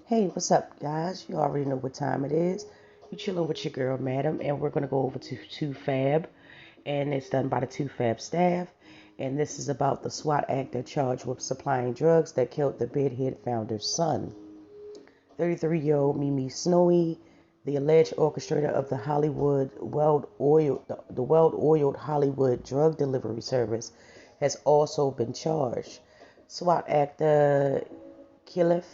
Hey, what's up, guys? You already know what time it is. You chilling with your girl, Madam, and we're gonna go over to TooFab, and it's done by the TooFab staff. And this is about the SWAT actor charged with supplying drugs that killed the Bedhead founder's son. 33-year-old Mimi Snowy, the alleged orchestrator of the Hollywood well-oiled Hollywood drug delivery service, has also been charged. SWAT actor Killif,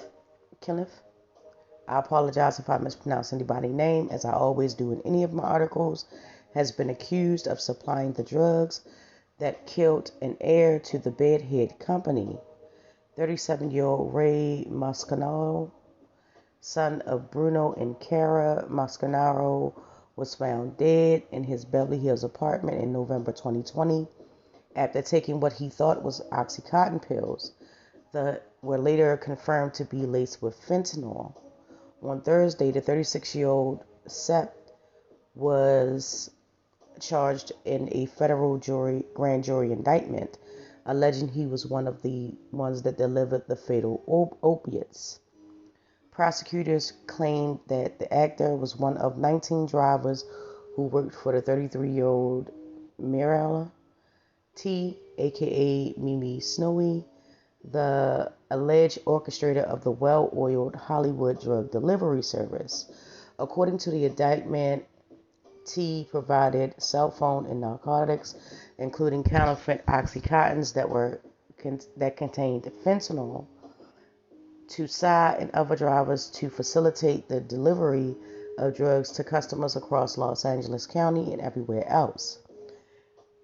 I apologize if I mispronounce anybody's name, as I always do in any of my articles, has been accused of supplying the drugs that killed an heir to the Bedhead Company. 37-year-old Ray Mascanaro, son of Bruno and Cara Mascanaro, was found dead in his Beverly Hills apartment in November 2020 after taking what he thought was Oxycontin pills that were later confirmed to be laced with fentanyl. On Thursday, the 36-year-old S.W.A.T was charged in a federal grand jury indictment, alleging he was one of the ones that delivered the fatal opiates. Prosecutors claimed that the actor was one of 19 drivers who worked for the 33-year-old Mirella T, aka Mimi Snowy, the alleged orchestrator of the well-oiled Hollywood drug delivery service. According to the indictment, T provided cell phone and narcotics, including counterfeit oxycontins that contained fentanyl, to Sy and other drivers to facilitate the delivery of drugs to customers across Los Angeles County and everywhere else.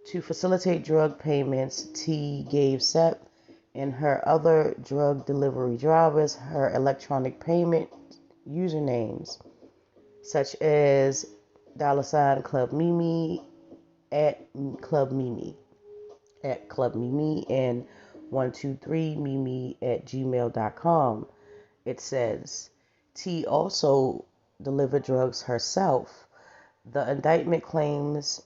To facilitate drug payments, T gave S.W.A.T and her other drug delivery drivers her electronic payment usernames, such as $Club Mimi at Club Mimi and 123mimi at gmail.com. It says T also delivered drugs herself. The indictment claims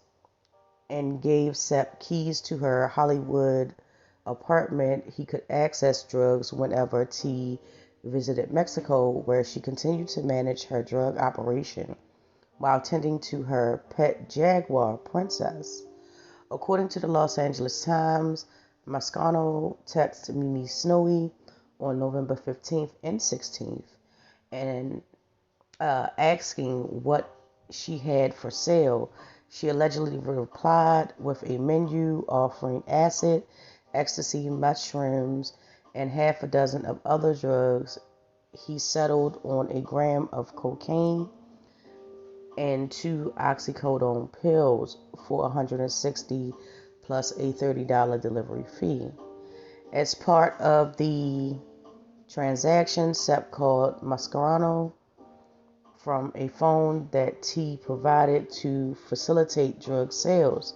and gave S.W.A.T keys to her Hollywood apartment. He could access drugs whenever T visited Mexico, where she continued to manage her drug operation while tending to her pet jaguar, Princess. According to the Los Angeles Times, Mascano texted Mimi Snowy on November 15th and 16th and asking what she had for sale. She allegedly replied with a menu offering acid, ecstasy, mushrooms, and half a dozen of other drugs. He settled on a gram of cocaine and 2 oxycodone pills for $160 plus a $30 delivery fee. As part of the transaction, S.W.A.T called Mascarano from a phone that T provided to facilitate drug sales,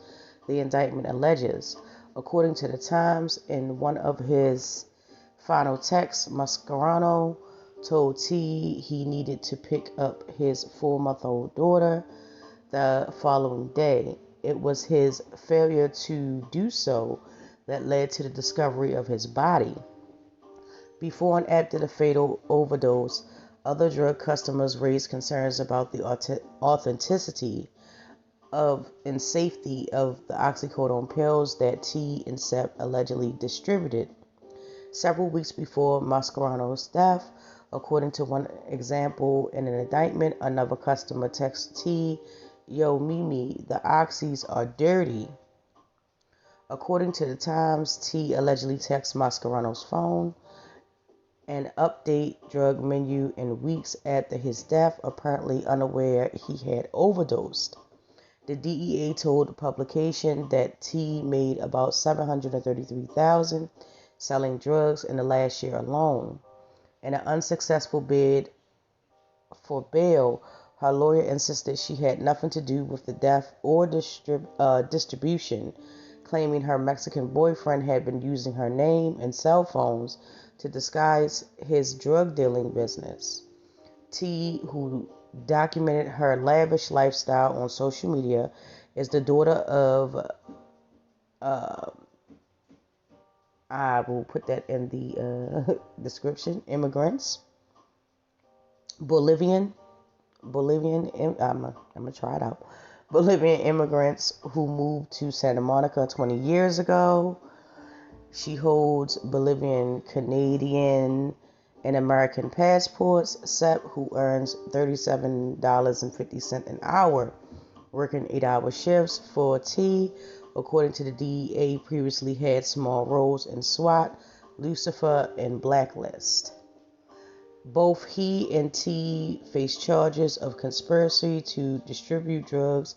the indictment alleges. According to the Times, in one of his final texts, Mascarano told T he needed to pick up his 4-month-old daughter the following day. It was his failure to do so that led to the discovery of his body. Before and after the fatal overdose, other drug customers raised concerns about the authenticity of and safety of the oxycodone pills that T and S.W.A.T allegedly distributed. Several weeks before Mascarano's death, according to one example in an indictment, another customer texted T, "Yo, Mimi, the oxys are dirty." According to the Times, T allegedly texted Mascarano's phone an update drug menu in weeks after his death, apparently unaware he had overdosed. The DEA told the publication that T made about $733,000 selling drugs in the last year alone. In an unsuccessful bid for bail, her lawyer insisted she had nothing to do with the death or distribution, claiming her Mexican boyfriend had been using her name and cell phones to disguise his drug dealing business. T, who documented her lavish lifestyle on social media, is the daughter of, I will put that in the description, immigrants Bolivian, I'm gonna try it out. Bolivian immigrants who moved to Santa Monica 20 years ago. She holds Bolivian, Canadian, and American passports. Sepp, who earns $37.50 an hour, working 8-hour shifts for T. According to the DEA, previously had small roles in S.W.A.T, Lucifer, and Blacklist. Both he and T face charges of conspiracy to distribute drugs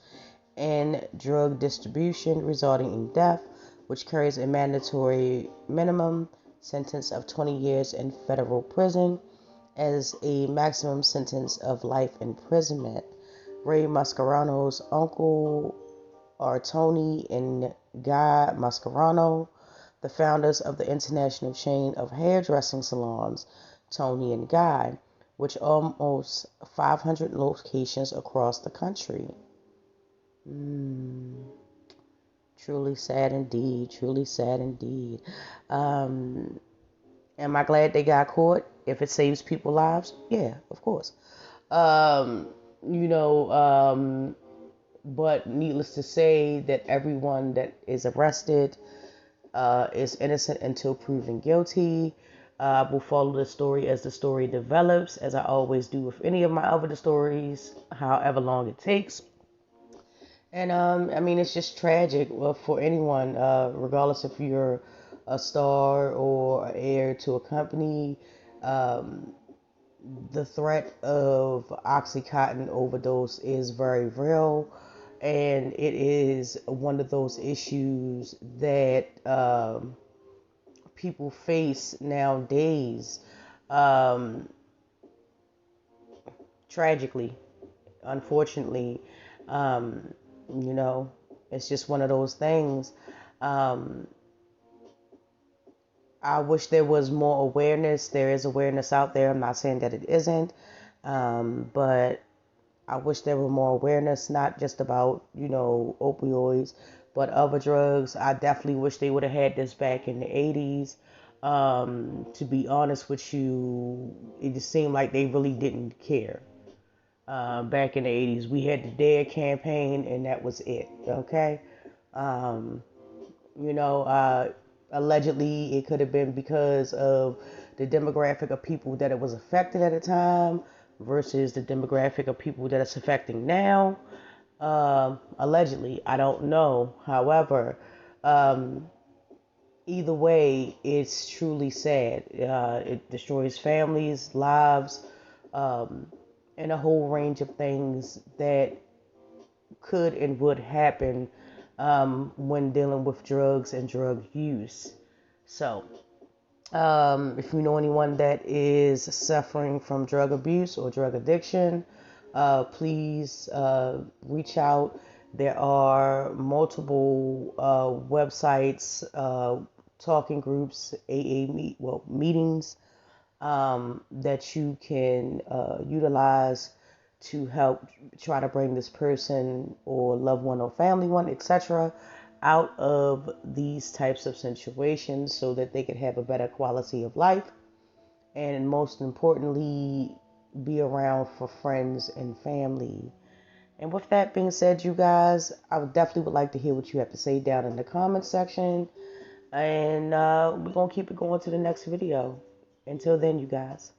and drug distribution resulting in death, which carries a mandatory minimum sentence of 20 years in federal prison as a maximum sentence of life imprisonment. Ray Mascherano's uncle are Tony and Guy Mascherano, the founders of the international chain of hairdressing salons, Tony and Guy, which almost 500 locations across the country. Truly sad indeed. Truly sad indeed. Am I glad they got caught? If it saves people's lives, yeah, of course. Um, you know, but needless to say that everyone that is arrested is innocent until proven guilty. I will follow the story as the story develops, as I always do with any of my other stories, however long it takes. And I mean, it's just tragic for anyone, regardless if you're a star or an heir to a company. Um, the threat of Oxycontin overdose is very real, and it is one of those issues that people face nowadays. Um, Tragically, unfortunately, um, you know, it's just one of those things. Um, I wish there was more awareness. There is awareness out there. I'm not saying that it isn't, but I wish there were more awareness, not just about, opioids, but other drugs. I definitely wish they would have had this back in the 80s. To be honest with you, it just seemed like they really didn't care. Back in the 80s, we had the DARE campaign, and that was it. Okay. Um, you know, Allegedly, it could have been because of the demographic of people that it was affected at the time versus the demographic of people that it's affecting now. Allegedly, I don't know. However, um, either way, it's truly sad. It destroys families, lives, um, and a whole range of things that could and would happen when dealing with drugs and drug use. So, if you know anyone that is suffering from drug abuse or drug addiction, please reach out. There are multiple websites, talking groups, meetings that you can utilize to help try to bring this person or loved one or family one, etc., out of these types of situations so that they can have a better quality of life, and most importantly, be around for friends and family. And with that being said, you guys, I would definitely would like to hear what you have to say down in the comment section. And we're going to keep it going to the next video. Until then, you guys.